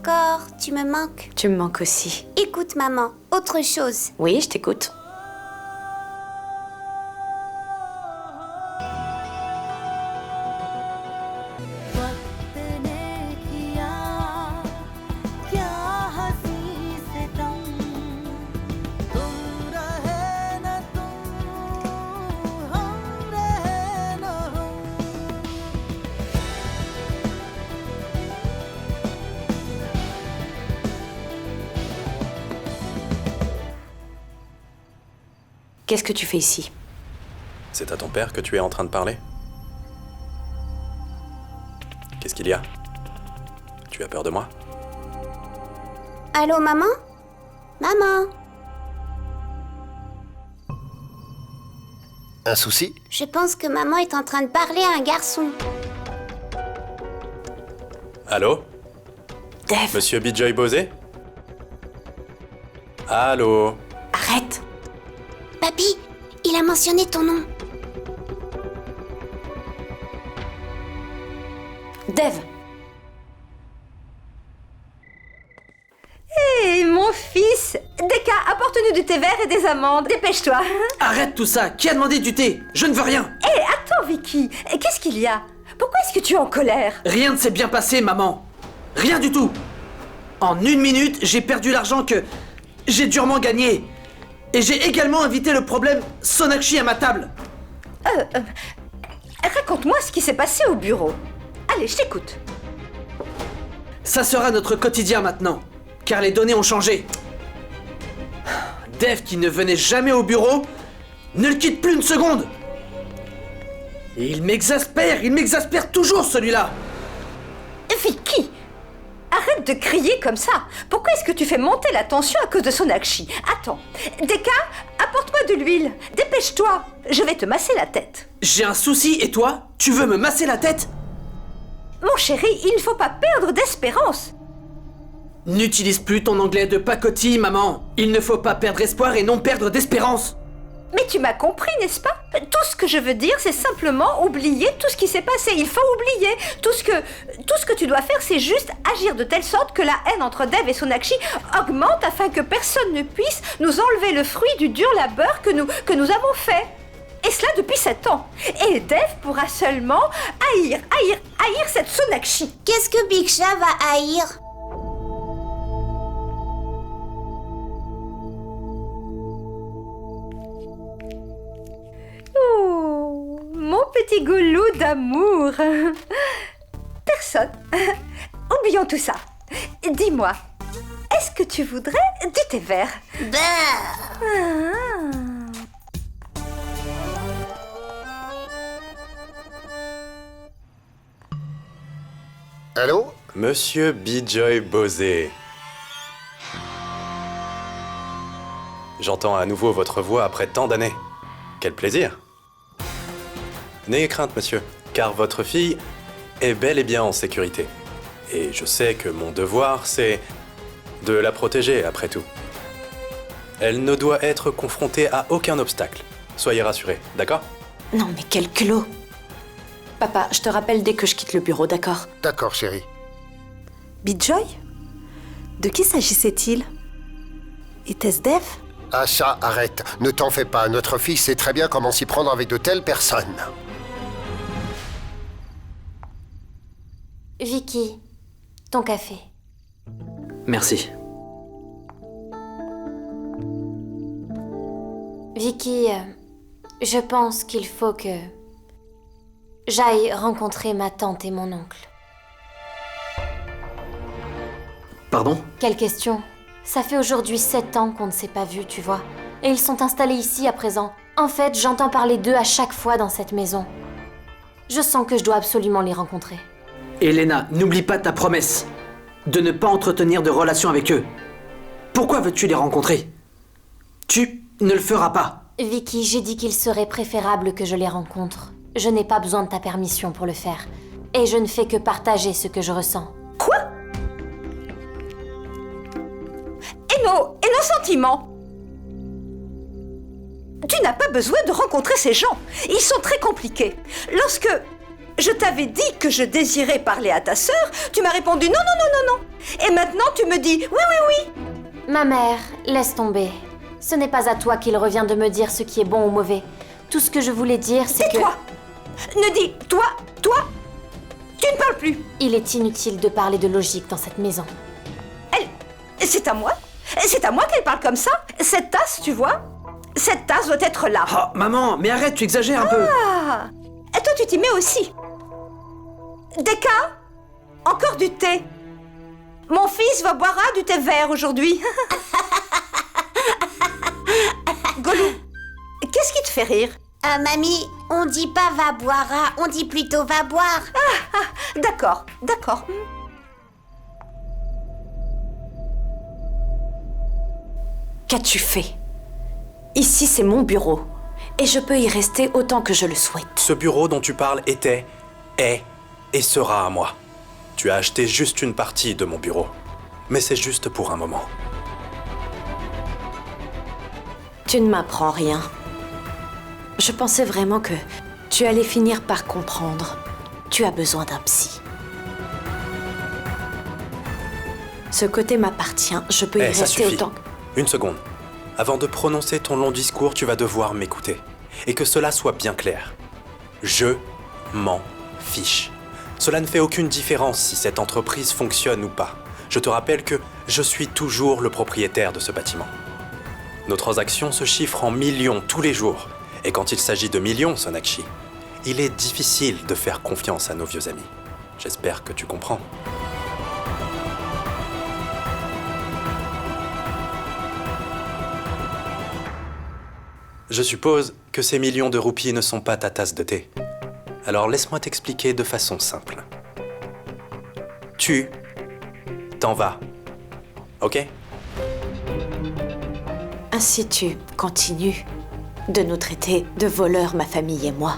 d'accord, tu me manques. Tu me manques aussi. Écoute maman, autre chose. Oui, je t'écoute. Qu'est-ce que tu fais ici? C'est à ton père que tu es en train de parler? Qu'est-ce qu'il y a? Tu as peur de moi? Allô maman? Maman? Un souci? Je pense que maman est en train de parler à un garçon. Allô? Dev, Monsieur Bijoy Bosé? Allô? arrête! Papy, il a mentionné ton nom. Dev! Hé, mon fils! Deka, apporte-nous du thé vert et des amandes, dépêche-toi! Arrête tout ça! Qui a demandé du thé? Je ne veux rien! Hé, attends, Vicky! Qu'est-ce qu'il y a? Pourquoi est-ce que tu es en colère? Rien ne s'est bien passé, maman! Rien du tout! En 1 minute, j'ai perdu l'argent que j'ai durement gagné. Et j'ai également invité le problème Sonakshi à ma table. Raconte-moi ce qui s'est passé au bureau. Allez, je t'écoute. Ça sera notre quotidien maintenant, car les données ont changé. Dev, qui ne venait jamais au bureau, ne le quitte plus une seconde. Et il m'exaspère toujours celui-là. Vicky! Arrête de crier comme ça! Pourquoi est-ce que tu fais monter la tension à cause de Sonakshi? Attends, Deka, apporte-moi de l'huile! Dépêche-toi! Je vais te masser la tête! J'ai un souci et toi, tu veux me masser la tête? Mon chéri, il ne faut pas perdre d'espérance! N'utilise plus ton anglais de pacotille, maman. Il ne faut pas perdre espoir et non perdre d'espérance. Mais tu m'as compris, n'est-ce pas? Tout ce que je veux dire, c'est simplement oublier tout ce qui s'est passé. Il faut oublier. Tout ce que tu dois faire, c'est juste agir de telle sorte que la haine entre Dev et Sonakshi augmente afin que personne ne puisse nous enlever le fruit du dur labeur que nous avons fait. Et cela depuis 7 ans. Et Dev pourra seulement haïr cette Sonakshi. Qu'est-ce que Biksha va haïr? Oh, mon petit goulou d'amour. Personne. Oublions tout ça. Dis-moi, est-ce que tu voudrais du thé vert? Allô? Monsieur Bijoy Bosé. J'entends à nouveau votre voix après tant d'années. Quel plaisir! N'ayez crainte, monsieur, car votre fille est bel et bien en sécurité. Et je sais que mon devoir, c'est de la protéger, après tout. Elle ne doit être confrontée à aucun obstacle. Soyez rassurés, d'accord? Non mais quel culot! Papa, je te rappelle dès que je quitte le bureau, d'accord? D'accord, chérie. Bijoy? De qui s'agissait-il? Était-ce Dev? Ah ça, arrête. Ne t'en fais pas. Notre fils sait très bien comment s'y prendre avec de telles personnes. Vicky, ton café. Merci. Vicky, je pense qu'il faut que j'aille rencontrer ma tante et mon oncle. Pardon? Quelle question? Ça fait aujourd'hui 7 ans qu'on ne s'est pas vus, tu vois. Et ils sont installés ici à présent. En fait, j'entends parler d'eux à chaque fois dans cette maison. Je sens que je dois absolument les rencontrer. Elena, n'oublie pas ta promesse de ne pas entretenir de relations avec eux. Pourquoi veux-tu les rencontrer? Tu ne le feras pas. Vicky, j'ai dit qu'il serait préférable que je les rencontre. Je n'ai pas besoin de ta permission pour le faire. Et je ne fais que partager ce que je ressens. Quoi? Et nos sentiments? Tu n'as pas besoin de rencontrer ces gens. Ils sont très compliqués. Lorsque je t'avais dit que je désirais parler à ta sœur, tu m'as répondu non. Et Et maintenant, tu me dis oui, oui, oui. Ma mère, laisse tomber. Ce n'est pas à toi qu'il revient de me dire ce qui est bon ou mauvais. Tout ce que je voulais dire, c'est que... Tais-toi. Ne dis toi. Tu ne parles plus. Il est inutile de parler de logique dans cette maison. C'est à moi. C'est à moi qu'elle parle comme ça. Cette tasse, tu vois, cette tasse doit être là. Oh, maman, mais arrête, tu exagères un peu. Ah. Et toi, tu t'y mets aussi. Deka, encore du thé. Mon fils va boire du thé vert aujourd'hui. Golou, qu'est-ce qui te fait rire? Mamie, on dit pas va boire, on dit plutôt va boire. D'accord. Qu'as-tu fait? Ici, c'est mon bureau. Et je peux y rester autant que je le souhaite. Ce bureau dont tu parles était, est et sera à moi. Tu as acheté juste une partie de mon bureau. Mais c'est juste pour un moment. Tu ne m'apprends rien. Je pensais vraiment que tu allais finir par comprendre. Tu as besoin d'un psy. Ce côté m'appartient. Je peux y Ça rester suffit. autant... Une seconde. Avant de prononcer ton long discours, tu vas devoir m'écouter. Et que cela soit bien clair. Je m'en fiche. Cela ne fait aucune différence si cette entreprise fonctionne ou pas. Je te rappelle que je suis toujours le propriétaire de ce bâtiment. Nos transactions se chiffrent en millions tous les jours. Et quand il s'agit de millions, Sonakshi, il est difficile de faire confiance à nos vieux amis. J'espère que tu comprends. Je suppose que ces millions de roupies ne sont pas ta tasse de thé. Alors laisse-moi t'expliquer de façon simple. Tu t'en vas. Ok? Ainsi tu continues de nous traiter de voleurs, ma famille et moi.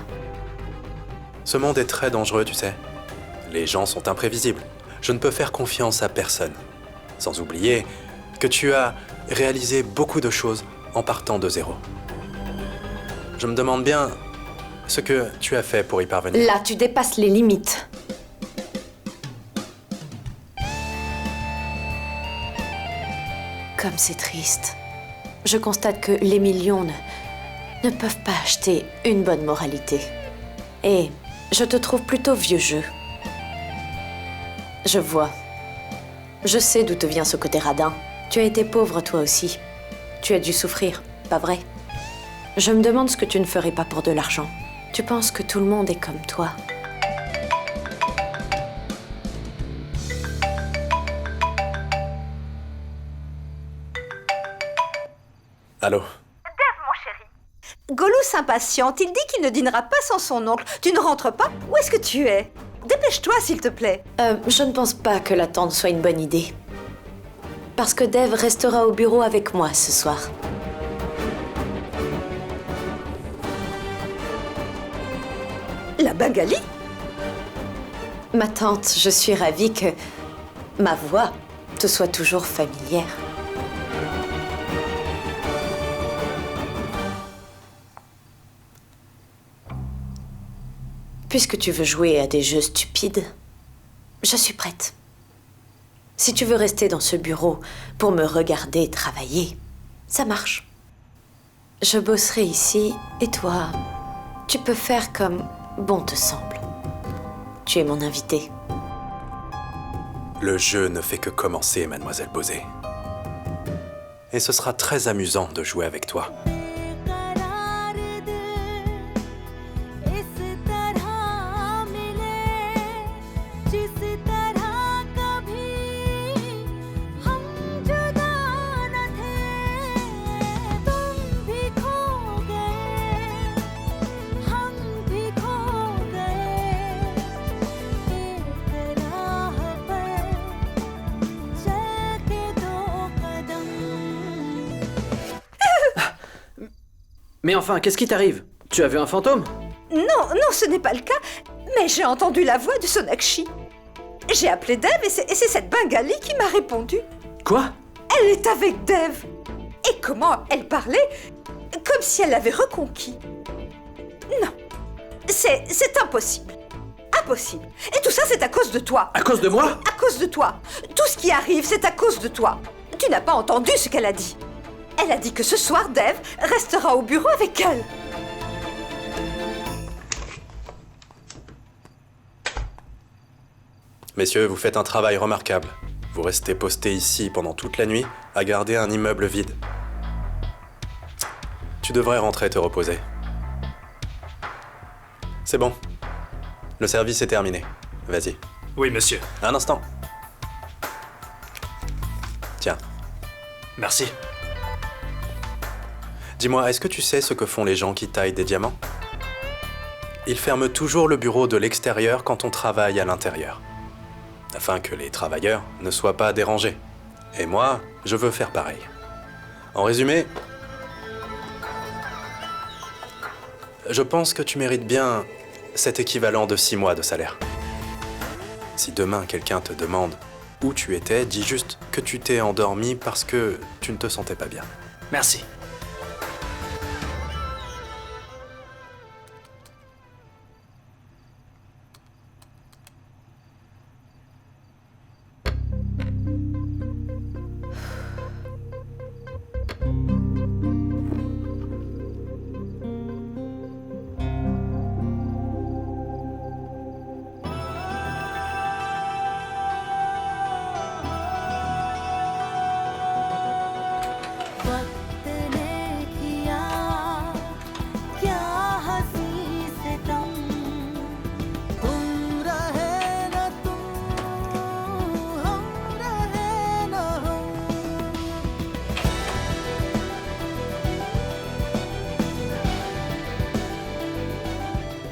Ce monde est très dangereux, tu sais. Les gens sont imprévisibles. Je ne peux faire confiance à personne. Sans oublier que tu as réalisé beaucoup de choses en partant de zéro. Je me demande bien ce que tu as fait pour y parvenir. Là, tu dépasses les limites. Comme c'est triste. Je constate que les millions ne peuvent pas acheter une bonne moralité. Et je te trouve plutôt vieux jeu. Je vois. Je sais d'où te vient ce côté radin. Tu as été pauvre toi aussi. Tu as dû souffrir, pas vrai? Je me demande ce que tu ne ferais pas pour de l'argent. Tu penses que tout le monde est comme toi. Allô? Golou s'impatiente, il dit qu'il ne dînera pas sans son oncle. Tu ne rentres pas? Où est-ce que tu es? Dépêche-toi, s'il te plaît. Je ne pense pas que l'attente soit une bonne idée. Parce que Dev restera au bureau avec moi ce soir. La Bengali? Ma tante, je suis ravie que ma voix te soit toujours familière. Puisque tu veux jouer à des jeux stupides, je suis prête. Si tu veux rester dans ce bureau pour me regarder travailler, ça marche. Je bosserai ici et toi, tu peux faire comme bon te semble. Tu es mon invité. Le jeu ne fait que commencer, mademoiselle Bosé. Et ce sera très amusant de jouer avec toi. Mais enfin, qu'est-ce qui t'arrive? Tu as vu un fantôme? Non, ce n'est pas le cas. Mais j'ai entendu la voix de Sonakshi. J'ai appelé Dev et c'est cette Bengali qui m'a répondu. Quoi? Elle est avec Dev. Et comment elle parlait? Comme si elle l'avait reconquis. Non, c'est impossible. Impossible. Et tout ça, c'est à cause de toi. À cause de moi? À cause de toi. Tout ce qui arrive, c'est à cause de toi. Tu n'as pas entendu ce qu'elle a dit. Elle a dit que ce soir, Dave restera au bureau avec elle. Messieurs, vous faites un travail remarquable. Vous restez postés ici pendant toute la nuit à garder un immeuble vide. Tu devrais rentrer te reposer. C'est bon. Le service est terminé. Vas-y. Oui, monsieur. Un instant. Tiens, Merci. dis-moi, est-ce que tu sais ce que font les gens qui taillent des diamants? Ils ferment toujours le bureau de l'extérieur quand on travaille à l'intérieur, afin que les travailleurs ne soient pas dérangés. Et moi, je veux faire pareil. En résumé, je pense que tu mérites bien cet équivalent de 6 mois de salaire. Si demain quelqu'un te demande où tu étais, dis juste que tu t'es endormi parce que tu ne te sentais pas bien. Merci.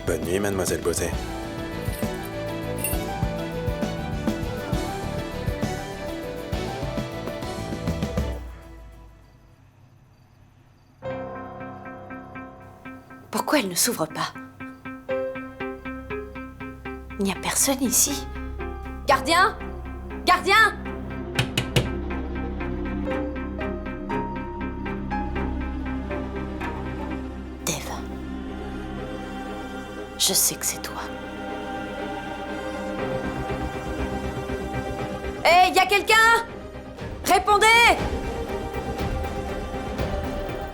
Bonne nuit, mademoiselle Bosé. Pourquoi elle ne s'ouvre pas? Il n'y a personne ici. Gardien! Gardien! Dave. Je sais que c'est toi. Hé, y a quelqu'un? Répondez!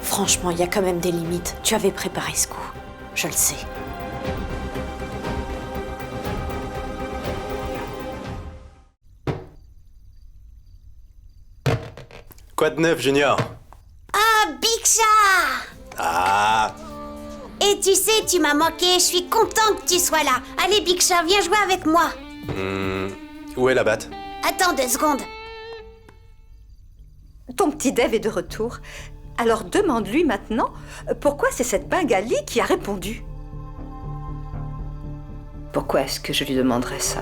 Franchement, il y a quand même des limites. Tu avais préparé ce coup. Je le sais. Quoi de neuf, Junior? Ah, Biksha! Ah! Et tu sais, tu m'as manqué, je suis content que tu sois là. Allez, Biksha, viens jouer avec moi. Où est la batte? Attends 2 secondes. Ton petit Dave est de retour. Alors demande-lui maintenant pourquoi c'est cette Bengali qui a répondu. Pourquoi est-ce que je lui demanderais ça?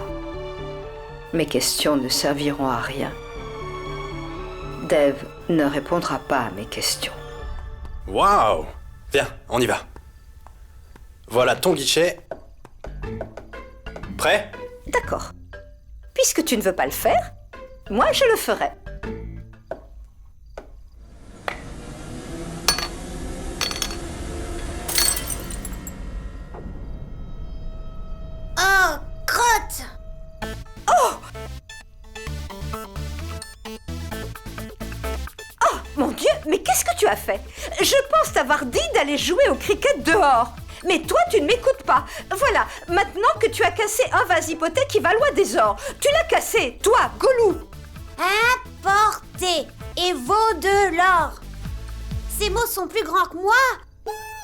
Mes questions ne serviront à rien. Dave ne répondra pas à mes questions. Waouh! Viens, on y va. Voilà ton guichet. Prêt? D'accord. Puisque tu ne veux pas le faire, moi je le ferai. Oh, crotte! Mon Dieu, mais qu'est-ce que tu as fait? Je pense t'avoir dit d'aller jouer au cricket dehors. Mais toi, tu ne m'écoutes pas. Voilà, maintenant que tu as cassé un vase hypothèque qui valoir des ors. Tu l'as cassé, toi, Golou. Apporter et vaut de l'or. Ces mots sont plus grands que moi.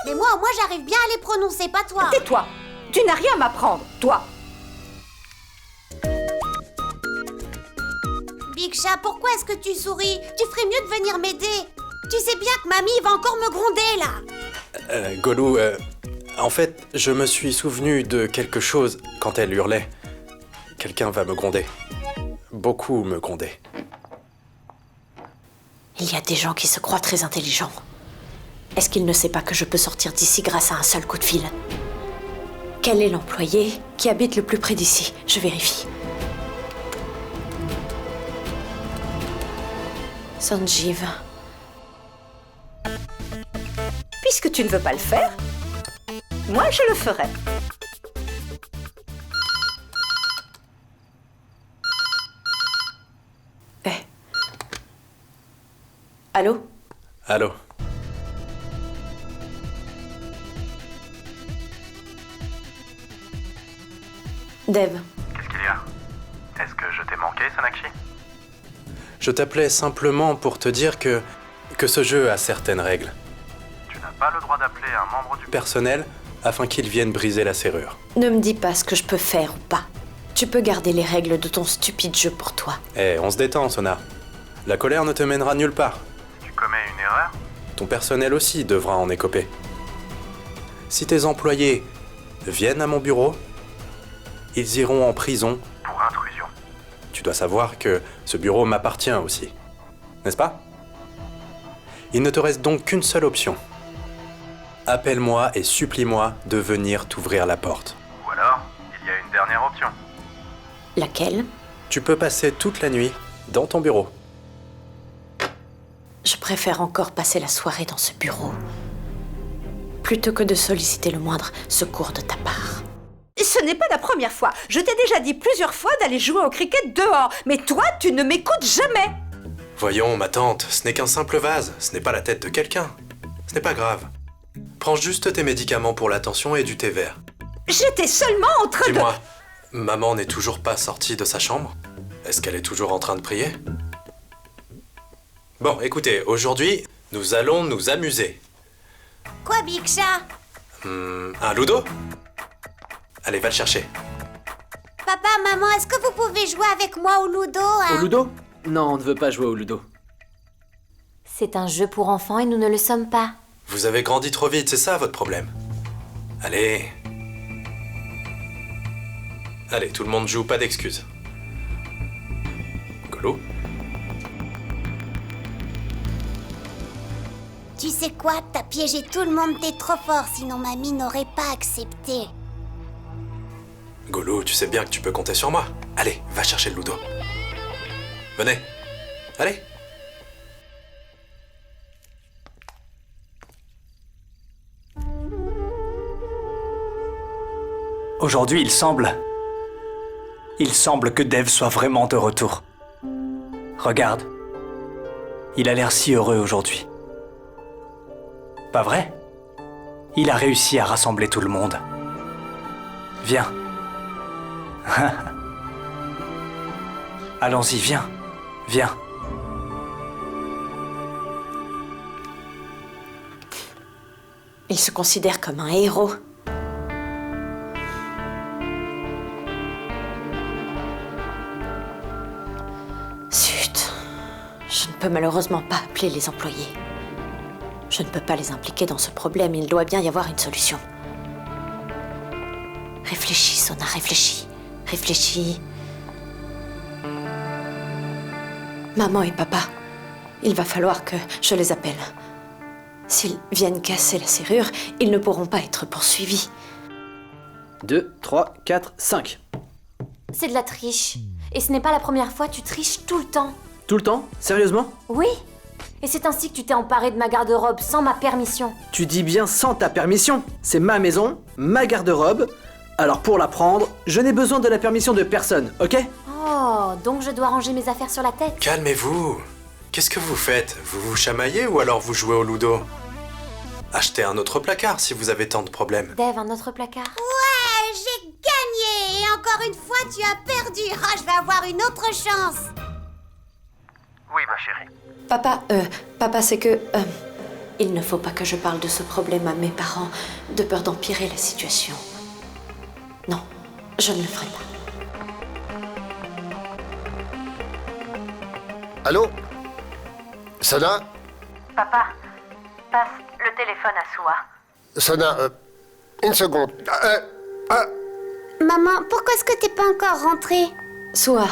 Mais moi, au moins, j'arrive bien à les prononcer, pas toi. Tais-toi. Tu n'as rien à m'apprendre, toi. Biksha, pourquoi est-ce que tu souris? Tu ferais mieux de venir m'aider. Tu sais bien que mamie va encore me gronder, là. Golou, en fait, je me suis souvenu de quelque chose quand elle hurlait. Quelqu'un va me gronder. Beaucoup me gronder. Il y a des gens qui se croient très intelligents. Est-ce qu'il ne sait pas que je peux sortir d'ici grâce à un seul coup de fil? Quel est l'employé qui habite le plus près d'ici? Je vérifie. Sanjeev. Puisque tu ne veux pas le faire, moi je le ferai. Allô? Allô? Dev, Qu'est-ce qu'il y a? Est-ce que je t'ai manqué, Sonakshi? Je t'appelais simplement pour te dire que ce jeu a certaines règles. Tu n'as pas le droit d'appeler un membre du Personnel, afin qu'il vienne briser la serrure. ne me dis pas ce que je peux faire ou pas. Tu peux garder les règles de ton stupide jeu pour toi. Eh, on se détend, Sona. La colère ne te mènera nulle part. Si tu commets une erreur, Ton personnel aussi devra en écoper. Si tes employés viennent à mon bureau, ils iront en prison. pour intrusion. Tu dois savoir que ce bureau m'appartient aussi. N'est-ce pas? Il ne te reste donc qu'une seule option. Appelle-moi et supplie-moi de venir t'ouvrir la porte. Ou alors, il y a une dernière option. Laquelle? Tu peux passer toute la nuit dans ton bureau. Je préfère encore passer la soirée dans ce bureau, plutôt que de solliciter le moindre secours de ta part. Ce n'est pas la première fois. Je t'ai déjà dit plusieurs fois d'aller jouer au cricket dehors. Mais toi, tu ne m'écoutes jamais. Voyons, ma tante, ce n'est qu'un simple vase, ce n'est pas la tête de quelqu'un. Ce n'est pas grave. Prends juste tes médicaments pour la tension et du thé vert. J'étais seulement en train de... Dis-moi, maman n'est toujours pas sortie de sa chambre? Est-ce qu'elle est toujours en train de prier? Bon, écoutez, aujourd'hui, nous allons nous amuser. Quoi, Big Chat? Un ludo? Allez, va le chercher. Papa, maman, est-ce que vous pouvez jouer avec moi au Ludo, hein? Au Ludo? Non, on ne veut pas jouer au Ludo. C'est un jeu pour enfants et nous ne le sommes pas. Vous avez grandi trop vite, c'est ça votre problème. Allez. Allez, tout le monde joue, pas d'excuses. Golo? Tu sais quoi? T'as piégé tout le monde, t'es trop fort, sinon mamie n'aurait pas accepté. Golo, tu sais bien que tu peux compter sur moi. Allez, va chercher le ludo. Venez. Allez. Aujourd'hui, il semble que Dev soit vraiment de retour. Regarde. Il a l'air si heureux aujourd'hui. Pas vrai? Il a réussi à rassembler tout le monde. Viens. Allons-y, viens. Viens. Il se considère comme un héros. Zut. Je ne peux malheureusement pas appeler les employés. Je ne peux pas les impliquer dans ce problème. Il doit bien y avoir une solution. Réfléchis, Sona, réfléchis. Réfléchis. Maman et papa, il va falloir que je les appelle. S'ils viennent casser la serrure, ils ne pourront pas être poursuivis. 2, 3, 4, 5. C'est de la triche. Et ce n'est pas la première fois, tu triches tout le temps. Tout le temps? Sérieusement? Oui. Et c'est ainsi que tu t'es emparé de ma garde-robe sans ma permission. Tu dis bien sans ta permission. C'est ma maison, ma garde-robe. Alors pour la prendre, je n'ai besoin de la permission de personne, ok? Oh, donc je dois ranger mes affaires sur la tête. Calmez-vous. Qu'est-ce que vous faites? Vous vous chamaillez ou alors vous jouez au ludo? Achetez un autre placard si vous avez tant de problèmes. Dev, un autre placard. Ouais, j'ai gagné! Et encore une fois, tu as perdu. Ah, je vais avoir une autre chance. Oui, ma chérie. Papa, c'est que... il ne faut pas que je parle de ce problème à mes parents, de peur d'empirer la situation. Non, je ne le ferai pas. Allô? Sona? Papa, passe le téléphone à Soa. Sona, une seconde. Maman, pourquoi est-ce que t'es pas encore rentrée? Soa,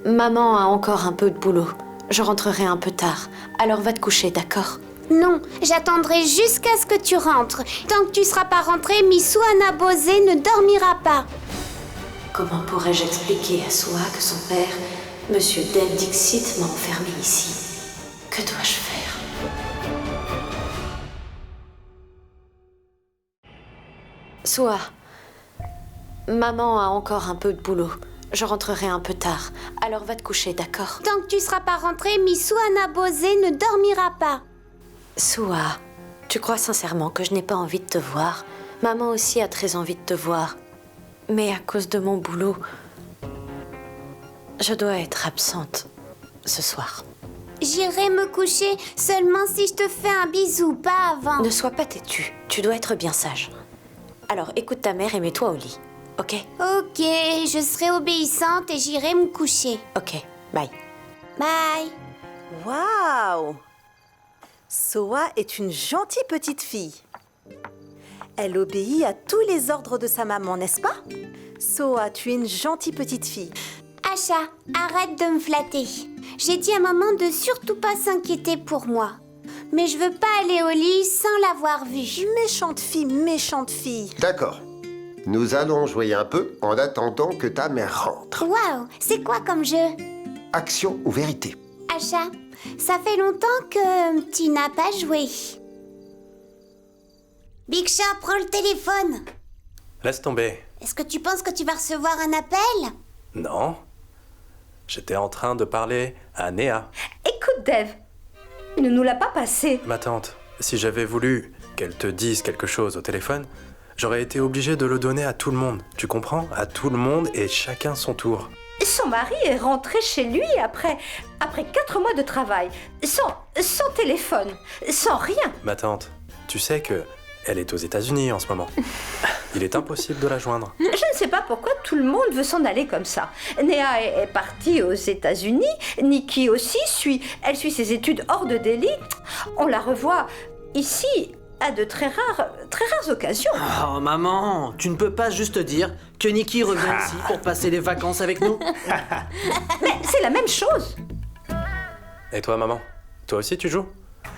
maman a encore un peu de boulot. Je rentrerai un peu tard. Alors va te coucher, d'accord? Non, j'attendrai jusqu'à ce que tu rentres. Tant que tu seras pas rentrée, Miss Souana Bosé ne dormira pas. Comment pourrais-je expliquer à Soa que son père, Monsieur Dev Dixit, m'a enfermé ici? Que dois-je faire? Soa, maman a encore un peu de boulot. Je rentrerai un peu tard, alors va te coucher, d'accord? Tant que tu seras pas rentrée, Miss Souana Bosé ne dormira pas. Soua, tu crois sincèrement que je n'ai pas envie de te voir? Maman aussi a très envie de te voir. Mais à cause de mon boulot, je dois être absente ce soir. J'irai me coucher seulement si je te fais un bisou, pas avant. Ne sois pas têtue, tu dois être bien sage. Alors écoute ta mère et mets-toi au lit, ok? Ok, je serai obéissante et j'irai me coucher. Ok, bye. Bye. Waouh! Soa est une gentille petite fille. Elle obéit à tous les ordres de sa maman, n'est-ce pas? Soa, tu es une gentille petite fille. Asha, arrête de me flatter. J'ai dit à maman de surtout pas s'inquiéter pour moi. Mais je veux pas aller au lit sans l'avoir vue. Méchante fille, méchante fille. D'accord. Nous allons jouer un peu en attendant que ta mère rentre. Waouh, c'est quoi comme jeu? Action ou vérité? Asha, ça fait longtemps que tu n'as pas joué. Big Chat, prends le téléphone. Laisse tomber. Est-ce que tu penses que tu vas recevoir un appel? Non. J'étais en train de parler à Néa. Écoute, Dave, il ne nous l'a pas passé. Ma tante, si j'avais voulu qu'elle te dise quelque chose au téléphone, j'aurais été obligé de le donner à tout le monde. Tu comprends? À tout le monde et chacun son tour. Son mari est rentré chez lui après 4 mois de travail, sans téléphone, sans rien. Ma tante, tu sais que elle est aux États-Unis en ce moment. Il est impossible de la joindre. Je ne sais pas pourquoi tout le monde veut s'en aller comme ça. Néa est partie aux États-Unis, Nikki aussi elle suit ses études hors de Delhi. On la revoit ici à de très rares occasions. Oh maman, tu ne peux pas juste dire que Nikki revient ici pour passer les vacances avec nous? Mais c'est la même chose. Et toi, maman? Toi aussi, tu joues?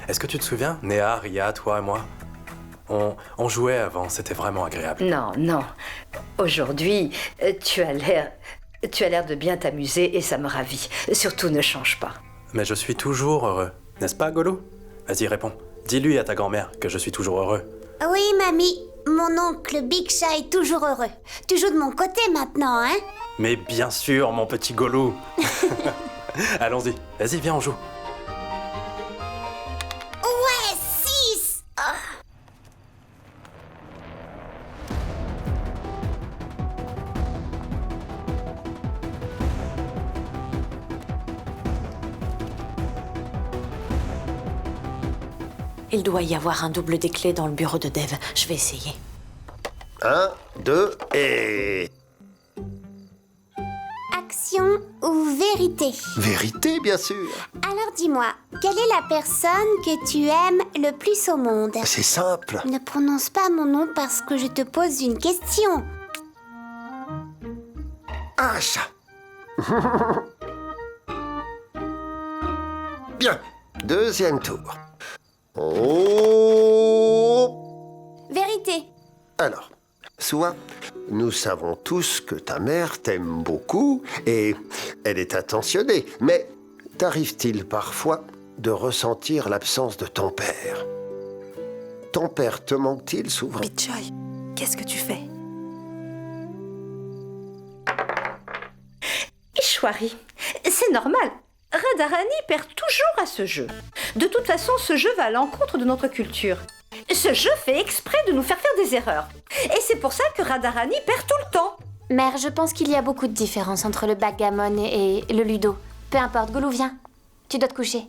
Est-ce que tu te souviens? Néa, Ria, toi et moi? On jouait avant, c'était vraiment agréable. Non. Aujourd'hui, tu as l'air de bien t'amuser et ça me ravit. Surtout, ne change pas. Mais je suis toujours heureux, n'est-ce pas, Golou? Vas-y, réponds. Dis-lui à ta grand-mère que je suis toujours heureux. Oui, mamie. Mon oncle Big Chat est toujours heureux. Tu joues de mon côté maintenant, hein? Mais bien sûr, mon petit Golou. Allons-y, vas-y, viens, on joue. Ouais, 6! Il doit y avoir un double des clés dans le bureau de Dev. Je vais essayer. 1, 2 et... Action ou vérité? Vérité, bien sûr. Alors dis-moi, quelle est la personne que tu aimes le plus au monde? C'est simple. Ne prononce pas mon nom parce que je te pose une question. Asha. Bien. Deuxième tour. Oh. Vérité. Alors, Soua, nous savons tous que ta mère t'aime beaucoup et elle est attentionnée. Mais t'arrive-t-il parfois de ressentir l'absence de ton père? Ton père te manque-t-il souvent? Bitjoy, qu'est-ce que tu fais? Ishwari, c'est normal. Radharani perd toujours à ce jeu. De toute façon, ce jeu va à l'encontre de notre culture. Ce jeu fait exprès de nous faire des erreurs. Et c'est pour ça que Radharani perd tout le temps. Mère, je pense qu'il y a beaucoup de différences entre le backgammon et le ludo. Peu importe, Golou, viens. Tu dois te coucher.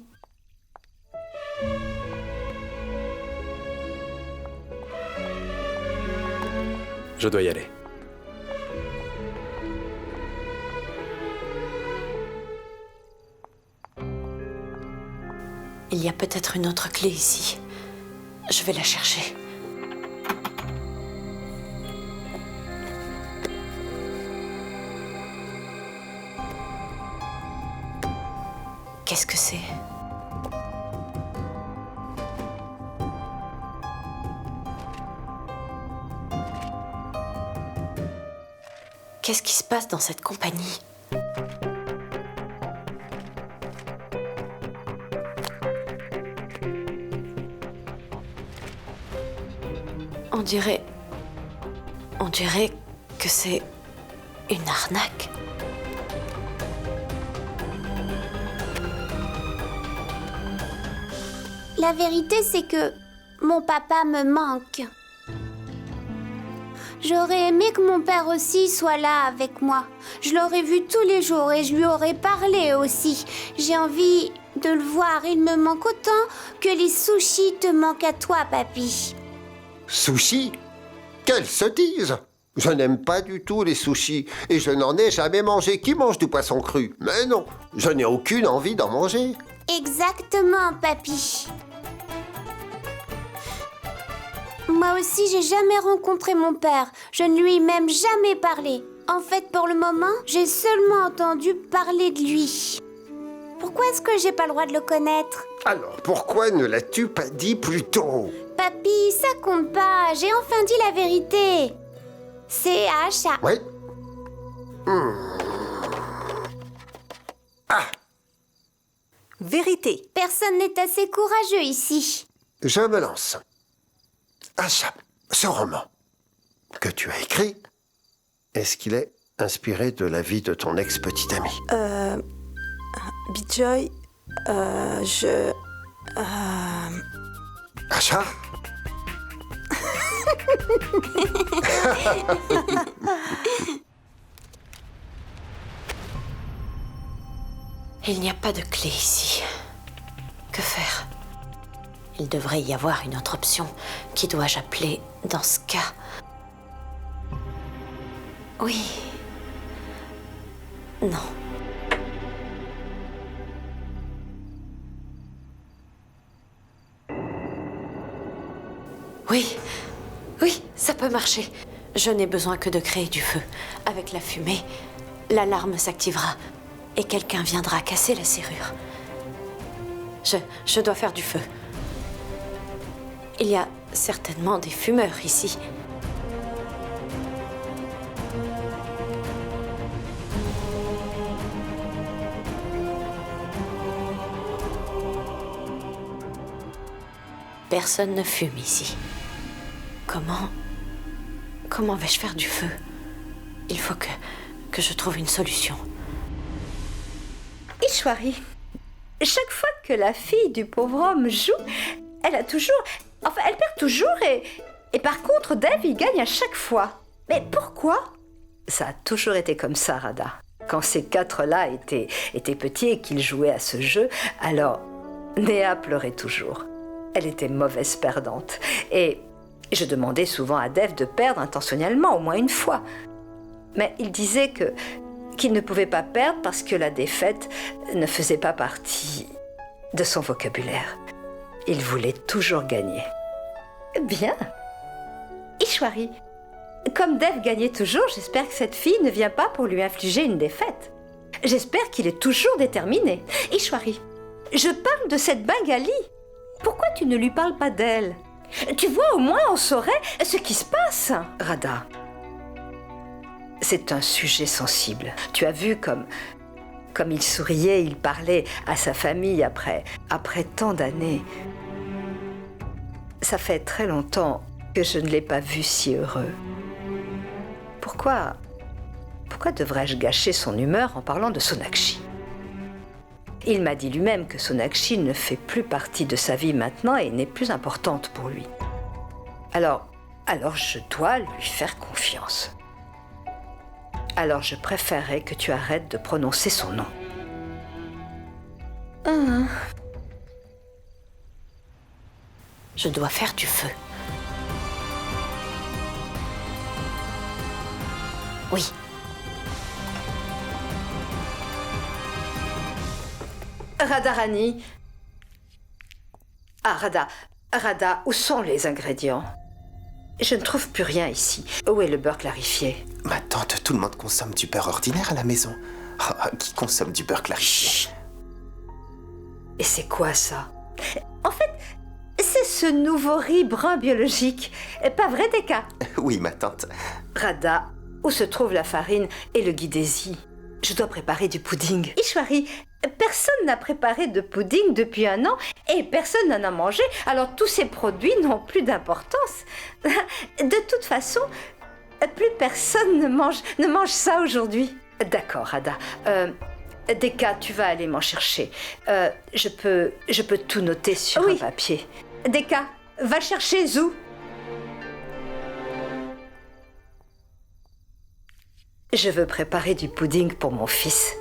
Je dois y aller. Il y a peut-être une autre clé ici. Je vais la chercher. Qu'est-ce que c'est? Qu'est-ce qui se passe dans cette compagnie? On dirait que c'est une arnaque. La vérité, c'est que mon papa me manque. J'aurais aimé que mon père aussi soit là avec moi. Je l'aurais vu tous les jours et je lui aurais parlé aussi. J'ai envie de le voir. Il me manque autant que les sushis te manquent à toi, papy. Sushi? Quelle sottise! Je n'aime pas du tout les sushis et je n'en ai jamais mangé. Qui mange du poisson cru? Mais non, je n'ai aucune envie d'en manger. Exactement, papy. Moi aussi, j'ai jamais rencontré mon père. Je ne lui ai même jamais parlé. En fait, pour le moment, j'ai seulement entendu parler de lui. Pourquoi est-ce que j'ai pas le droit de le connaître? Alors, pourquoi ne l'as-tu pas dit plus tôt? Papy, ça compte pas. J'ai enfin dit la vérité. C'est Asha. Oui. Ah, Vérité. Personne n'est assez courageux ici. je me lance. Asha, ce roman que tu as écrit, est-ce qu'il est inspiré de la vie de ton ex-petite amie? Bijoy, Asha? Il n'y a pas de clé ici. Que faire? Il devrait y avoir une autre option. Qui dois-je appeler dans ce cas? Oui. Non. Oui. Oui, ça peut marcher. Je n'ai besoin que de créer du feu. Avec la fumée, l'alarme s'activera et quelqu'un viendra casser la serrure. Je dois faire du feu. Il y a certainement des fumeurs ici. Personne ne fume ici. Comment vais-je faire du feu? Il faut que je trouve une solution. Ishwari, chaque fois que la fille du pauvre homme joue, elle perd toujours et par contre, Dev, il gagne à chaque fois. Mais pourquoi? Ça a toujours été comme ça, Radha. Quand ces quatre-là étaient petits et qu'ils jouaient à ce jeu, alors Néa pleurait toujours. Elle était mauvaise perdante. Et je demandais souvent à Dev de perdre intentionnellement, au moins une fois. Mais il disait qu'il ne pouvait pas perdre parce que la défaite ne faisait pas partie de son vocabulaire. Il voulait toujours gagner. Bien. Ishwari, comme Dev gagnait toujours, j'espère que cette fille ne vient pas pour lui infliger une défaite. J'espère qu'il est toujours déterminé. Ishwari, je parle de cette Bengali. Pourquoi tu ne lui parles pas d'elle? Tu vois, au moins on saurait ce qui se passe. Radha, c'est un sujet sensible. Tu as vu comme il souriait, il parlait à sa famille après tant d'années. Ça fait très longtemps que je ne l'ai pas vu si heureux. Pourquoi devrais-je gâcher son humeur en parlant de Sonakshi? Il m'a dit lui-même que Sonakshi ne fait plus partie de sa vie maintenant et n'est plus importante pour lui. Alors je dois lui faire confiance. Alors je préférerais que tu arrêtes de prononcer son nom. Je dois faire du feu. Oui. Radharani. Ah, Radha, où sont les ingrédients? Je ne trouve plus rien ici. Où est le beurre clarifié? Ma tante, tout le monde consomme du beurre ordinaire à la maison. Qui consomme du beurre clarifié? Chut. Et c'est quoi ça? En fait, c'est ce nouveau riz brun biologique. Pas vrai, Deka? Oui, ma tante. Radha, où se trouve la farine et le guidési? Je dois préparer du pudding. Ishwari, personne n'a préparé de pudding depuis 1 an et personne n'en a mangé, alors tous ces produits n'ont plus d'importance. De toute façon, plus personne ne mange ça aujourd'hui. D'accord, Radha. Deka, tu vas aller m'en chercher. Je peux tout noter sur un papier. Deka, va chercher Zou. Je veux préparer du pudding pour mon fils.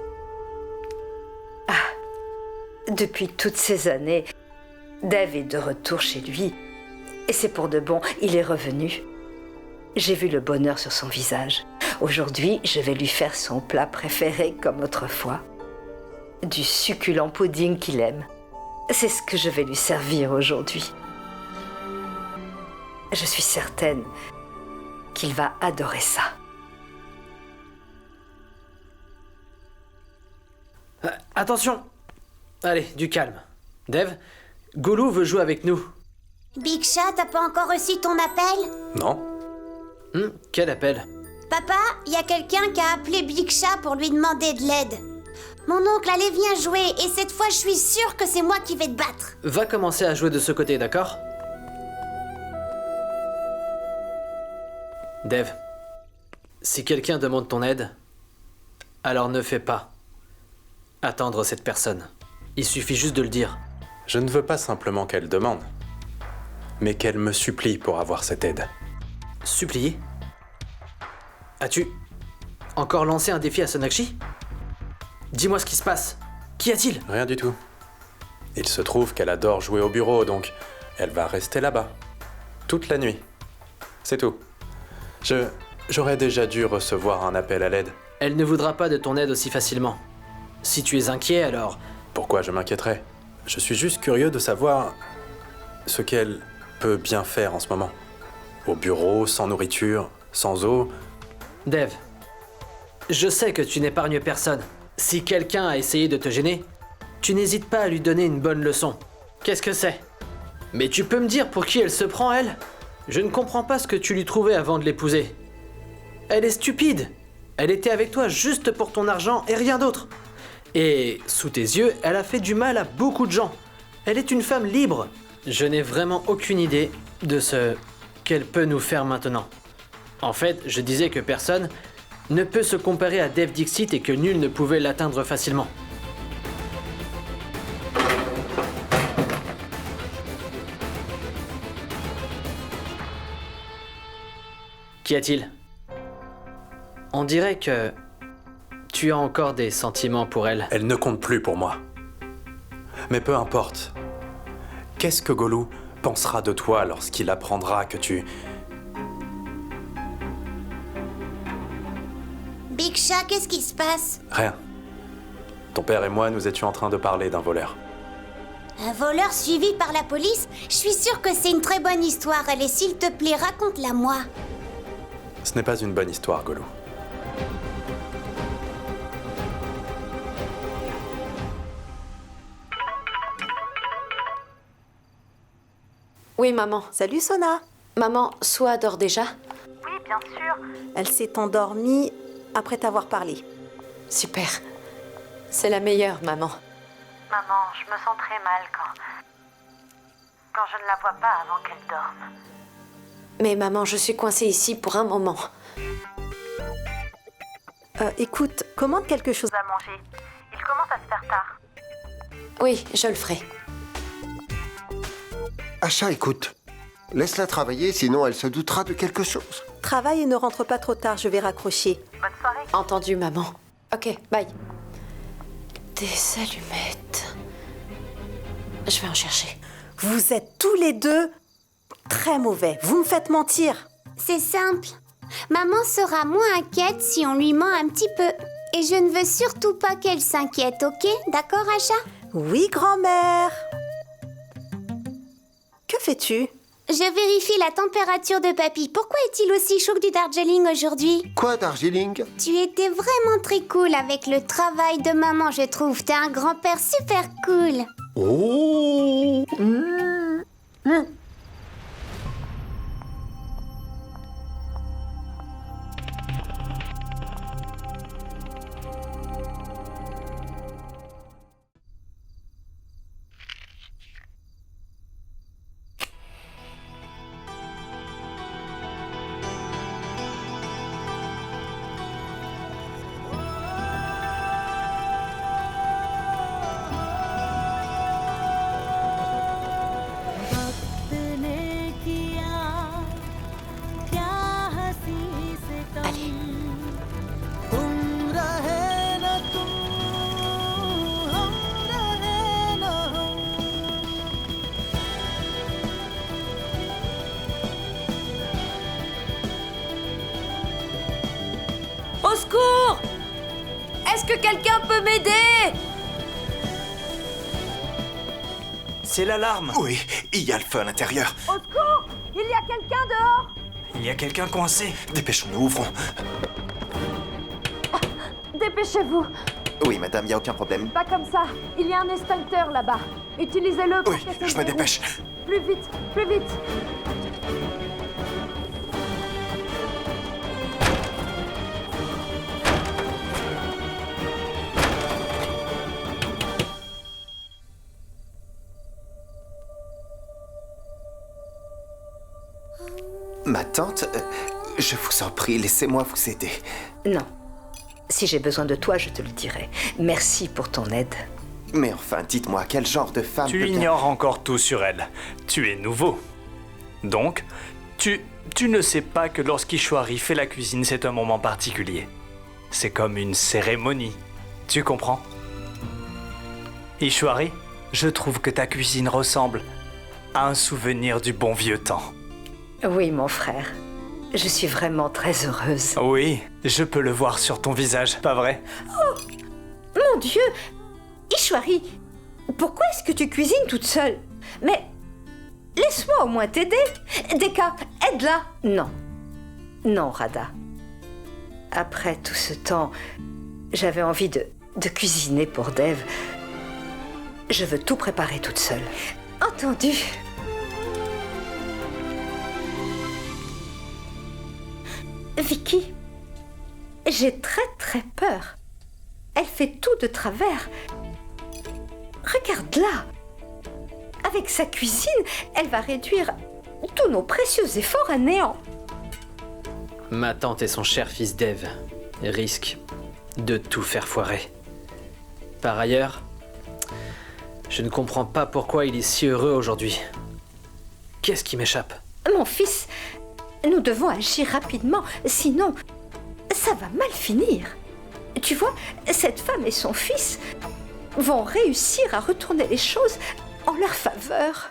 Depuis toutes ces années, Dave est de retour chez lui. Et c'est pour de bon, il est revenu. J'ai vu le bonheur sur son visage. Aujourd'hui, je vais lui faire son plat préféré comme autrefois. Du succulent pudding qu'il aime. C'est ce que je vais lui servir aujourd'hui. Je suis certaine qu'il va adorer ça. Attention! Allez, du calme. Dev, Goulou veut jouer avec nous. Big Chat, t'as pas encore reçu ton appel? Non? Quel appel? Papa, il y a quelqu'un qui a appelé Big Chat pour lui demander de l'aide. Mon oncle, allez, viens jouer, et cette fois, je suis sûre que c'est moi qui vais te battre. Va commencer à jouer de ce côté, d'accord? Dev, si quelqu'un demande ton aide, alors ne fais pas attendre cette personne. Il suffit juste de le dire. Je ne veux pas simplement qu'elle demande, mais qu'elle me supplie pour avoir cette aide. Supplier? As-tu encore lancé un défi à Sonakshi? Dis-moi ce qui se passe. Qu'y a-t-il? Rien du tout. Il se trouve qu'elle adore jouer au bureau, donc elle va rester là-bas. Toute la nuit. C'est tout. J'aurais déjà dû recevoir un appel à l'aide. Elle ne voudra pas de ton aide aussi facilement. Si tu es inquiet, alors... Pourquoi je m'inquiéterais? Je suis juste curieux de savoir ce qu'elle peut bien faire en ce moment. Au bureau, sans nourriture, sans eau. Dev, je sais que tu n'épargnes personne. Si quelqu'un a essayé de te gêner, tu n'hésites pas à lui donner une bonne leçon. Qu'est-ce que c'est? Mais tu peux me dire pour qui elle se prend, elle? Je ne comprends pas ce que tu lui trouvais avant de l'épouser. Elle est stupide. Elle était avec toi juste pour ton argent et rien d'autre. Et sous tes yeux, elle a fait du mal à beaucoup de gens. Elle est une femme libre. Je n'ai vraiment aucune idée de ce qu'elle peut nous faire maintenant. En fait, je disais que personne ne peut se comparer à Dev Dixit et que nul ne pouvait l'atteindre facilement. Qu'y a-t-il? On dirait que tu as encore des sentiments pour elle. Elle ne compte plus pour moi. Mais peu importe. Qu'est-ce que Goulou pensera de toi lorsqu'il apprendra que tu... Big Chat, qu'est-ce qui se passe? Rien. Ton père et moi, nous étions en train de parler d'un voleur. Un voleur suivi par la police? Je suis sûre que c'est une très bonne histoire. Allez, s'il te plaît, raconte-la moi. Ce n'est pas une bonne histoire, Goulou. Oui, maman. Salut Sona. Maman, Soa dort déjà? Oui, bien sûr. Elle s'est endormie après t'avoir parlé. Super. C'est la meilleure, maman. Maman, je me sens très mal quand je ne la vois pas avant qu'elle dorme. Mais maman, je suis coincée ici pour un moment. Écoute, commande quelque chose À manger. Il commence à se faire tard. Oui, je le ferai. Acha, écoute. Laisse-la travailler, sinon elle se doutera de quelque chose. Travaille et ne rentre pas trop tard, je vais raccrocher. Bonne soirée. Entendu, maman. Ok, bye. Des allumettes. Je vais en chercher. Vous êtes tous les deux très mauvais. Vous me faites mentir. C'est simple. Maman sera moins inquiète si on lui ment un petit peu. Et je ne veux surtout pas qu'elle s'inquiète, ok? D'accord, Acha? Oui, grand-mère. Que fais-tu? Je vérifie la température de papy. Pourquoi est-il aussi chaud que du Darjeeling aujourd'hui? Quoi, Darjeeling? Tu étais vraiment très cool avec le travail de maman, je trouve. T'es un grand-père super cool. Oh! que quelqu'un peut m'aider? C'est l'alarme. Oui, il y a le feu à l'intérieur. Au secours! Il y a quelqu'un dehors! Il y a quelqu'un coincé. Dépêchons-nous, ouvrons. Dépêchez-vous! Oui, madame, il n'y a aucun problème. Pas comme ça. Il y a un extincteur là-bas. Utilisez-le pour Oui, casser je le me verrou. dépêche. Plus vite, plus vite! Ma tante, je vous en prie, laissez-moi vous aider. Non. Si j'ai besoin de toi, je te le dirai. Merci pour ton aide. Mais enfin, dites-moi, quel genre de femme Tu peut bien- ignores encore tout sur elle. Tu es nouveau. Donc, tu ne sais pas que lorsqu'Ishwari fait la cuisine, c'est un moment particulier. C'est comme une cérémonie. Tu comprends? Ishwari, je trouve que ta cuisine ressemble à un souvenir du bon vieux temps. Oui, mon frère. Je suis vraiment très heureuse. Oui, je peux le voir sur ton visage, pas vrai? Mon Dieu! Ishwari, pourquoi est-ce que tu cuisines toute seule? Mais laisse-moi au moins t'aider. Deka, aide-la. Non. Non, Radha. Après tout ce temps, j'avais envie de cuisiner pour Dev. Je veux tout préparer toute seule. Entendu. Vicky, j'ai très peur. Elle fait tout de travers. Regarde-la. Avec sa cuisine, elle va réduire tous nos précieux efforts à néant. Ma tante et son cher fils Dev risquent de tout faire foirer. Par ailleurs, je ne comprends pas pourquoi il est si heureux aujourd'hui. Qu'est-ce qui m'échappe? Mon fils, nous devons agir rapidement, sinon ça va mal finir. Tu vois, cette femme et son fils vont réussir à retourner les choses en leur faveur.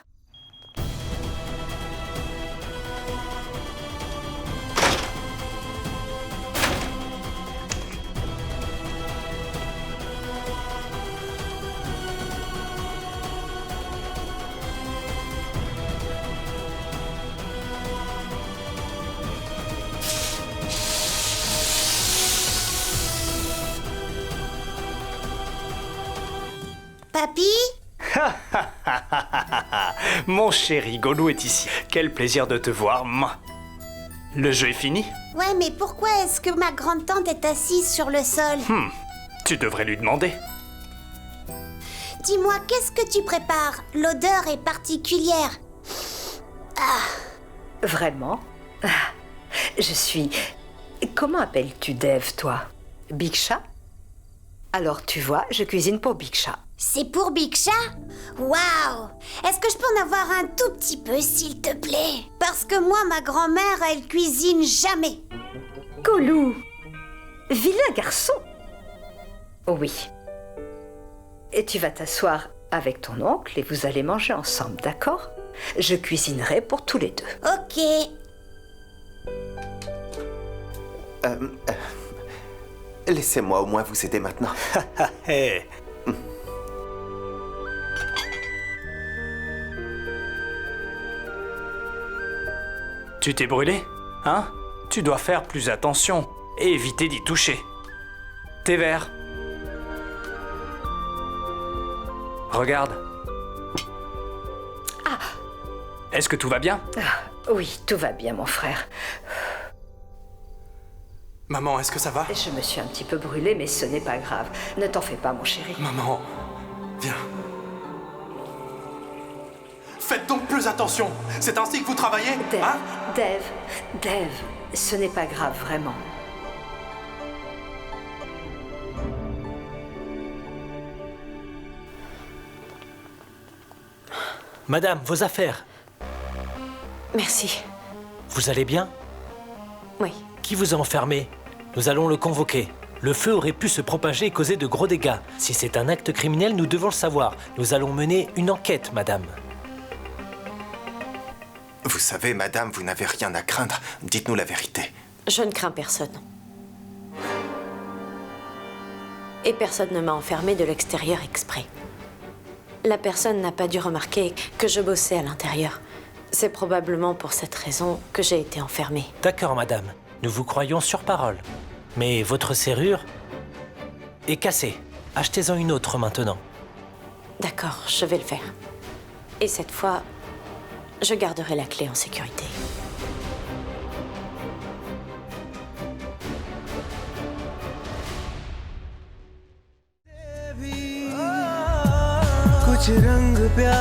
Papy? Mon chéri, Golou est ici. Quel plaisir de te voir. Mouah. Le jeu est fini? Ouais, mais pourquoi est-ce que ma grande-tante est assise sur le sol? Tu devrais lui demander. Dis-moi, qu'est-ce que tu prépares? L'odeur est particulière. Vraiment? Je suis... Comment appelles-tu Dev, toi? Biksha? Alors, tu vois, je cuisine pour Biksha. C'est pour Biksha? Waouh! Est-ce que je peux en avoir un tout petit peu, s'il te plaît? Parce que moi, ma grand-mère, elle cuisine jamais. Golou! Vilain garçon! Oui. Et tu vas t'asseoir avec ton oncle et vous allez manger ensemble, d'accord? Je cuisinerai pour tous les deux. Ok. Laissez-moi au moins vous aider maintenant. Hé. Tu t'es brûlé? Hein? Tu dois faire plus attention et éviter d'y toucher. Tes verres. Regarde. Est-ce que tout va bien? Oui, tout va bien, mon frère. Maman, est-ce que ça va? Je me suis un petit peu brûlée, mais ce n'est pas grave. Ne t'en fais pas, mon chéri. Maman, viens. Faites donc plus attention. C'est ainsi que vous travaillez, Dev, hein? Dev, ce n'est pas grave, vraiment. Madame, vos affaires. Merci. Vous allez bien? Oui. Qui vous a enfermé? Nous allons le convoquer. Le feu aurait pu se propager et causer de gros dégâts. Si c'est un acte criminel, nous devons le savoir. Nous allons mener une enquête, madame. Vous savez, madame, vous n'avez rien à craindre. Dites-nous la vérité. Je ne crains personne. Et personne ne m'a enfermée de l'extérieur exprès. La personne n'a pas dû remarquer que je bossais à l'intérieur. C'est probablement pour cette raison que j'ai été enfermée. D'accord, madame. Nous vous croyons sur parole. Mais votre serrure est cassée. Achetez-en une autre maintenant. D'accord, je vais le faire. Et cette fois, je garderai la clé en sécurité. कुछ रंग प्यार